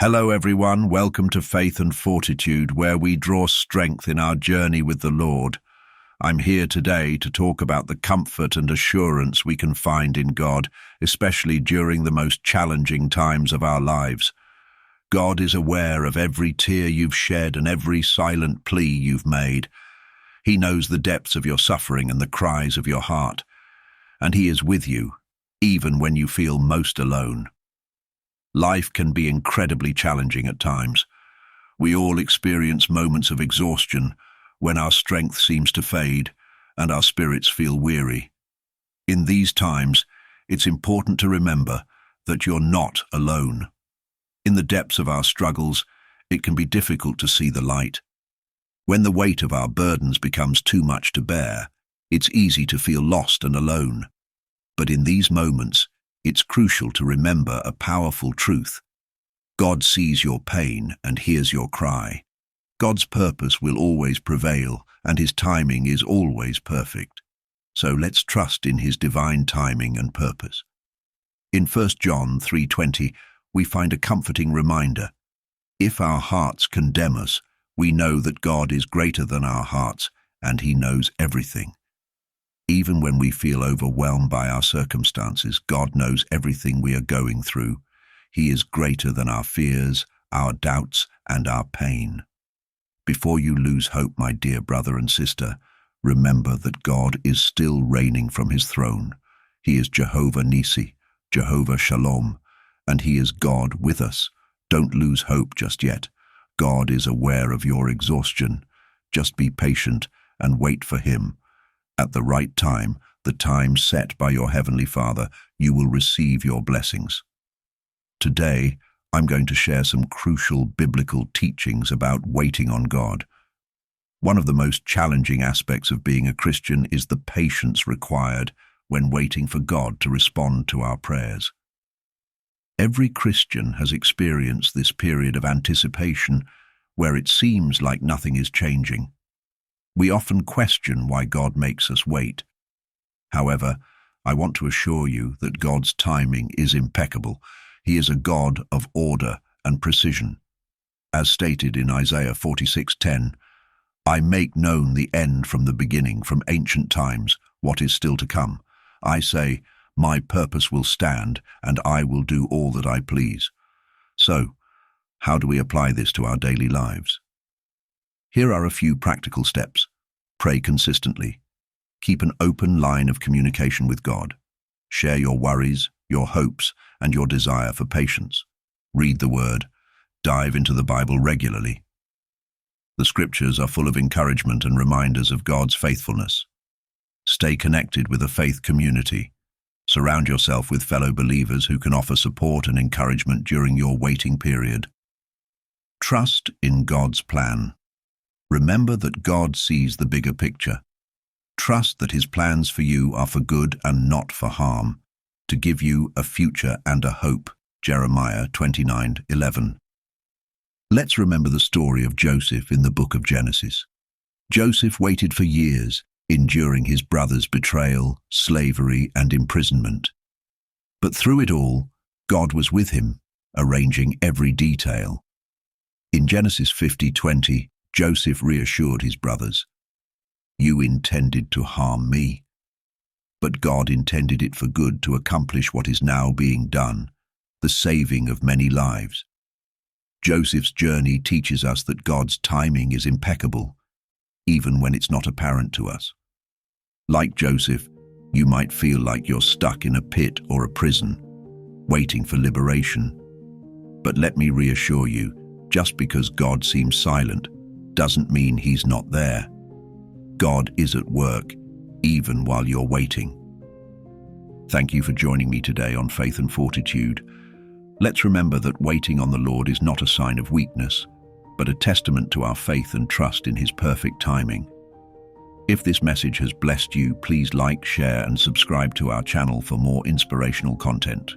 Hello everyone, welcome to Faith and Fortitude, where we draw strength in our journey with the Lord. I'm here today to talk about the comfort and assurance we can find in God, especially during the most challenging times of our lives. God is aware of every tear you've shed and every silent plea you've made. He knows the depths of your suffering and the cries of your heart, and He is with you, even when you feel most alone. Life can be incredibly challenging at times. We all experience moments of exhaustion when our strength seems to fade and our spirits feel weary. In these times, it's important to remember that you're not alone. In the depths of our struggles, it can be difficult to see the light. When the weight of our burdens becomes too much to bear, it's easy to feel lost and alone. But in these moments, it's crucial to remember a powerful truth. God sees your pain and hears your cry. God's purpose will always prevail, and His timing is always perfect. So let's trust in His divine timing and purpose. In 1 John 3:20, we find a comforting reminder. If our hearts condemn us, we know that God is greater than our hearts, and He knows everything. Even when we feel overwhelmed by our circumstances, God knows everything we are going through. He is greater than our fears, our doubts, and our pain. Before you lose hope, my dear brother and sister, remember that God is still reigning from His throne. He is Jehovah Nissi, Jehovah Shalom, and He is God with us. Don't lose hope just yet. God is aware of your exhaustion. Just be patient and wait for Him. At the right time, the time set by your Heavenly Father, you will receive your blessings. Today, I'm going to share some crucial biblical teachings about waiting on God. One of the most challenging aspects of being a Christian is the patience required when waiting for God to respond to our prayers. Every Christian has experienced this period of anticipation where it seems like nothing is changing. We often question why God makes us wait. However, I want to assure you that God's timing is impeccable. He is a God of order and precision. As stated in Isaiah 46:10, I make known the end from the beginning, from ancient times, what is still to come. I say, my purpose will stand, and I will do all that I please. So, how do we apply this to our daily lives? Here are a few practical steps. Pray consistently. Keep an open line of communication with God. Share your worries, your hopes, and your desire for patience. Read the Word. Dive into the Bible regularly. The Scriptures are full of encouragement and reminders of God's faithfulness. Stay connected with a faith community. Surround yourself with fellow believers who can offer support and encouragement during your waiting period. Trust in God's plan. Remember that God sees the bigger picture. Trust that His plans for you are for good and not for harm, to give you a future and a hope. Jeremiah 29:11. Let's remember the story of Joseph in the book of Genesis. Joseph waited for years, enduring his brother's betrayal, slavery, and imprisonment. But through it all, God was with him, arranging every detail. In Genesis 50:20, Joseph reassured his brothers, "You intended to harm me, but God intended it for good to accomplish what is now being done, the saving of many lives." Joseph's journey teaches us that God's timing is impeccable, even when it's not apparent to us. Like Joseph, you might feel like you're stuck in a pit or a prison, waiting for liberation. But let me reassure you, just because God seems silent doesn't mean He's not there. God is at work, even while you're waiting. Thank you for joining me today on Faith and Fortitude. Let's remember that waiting on the Lord is not a sign of weakness, but a testament to our faith and trust in His perfect timing. If this message has blessed you, please like, share, and subscribe to our channel for more inspirational content.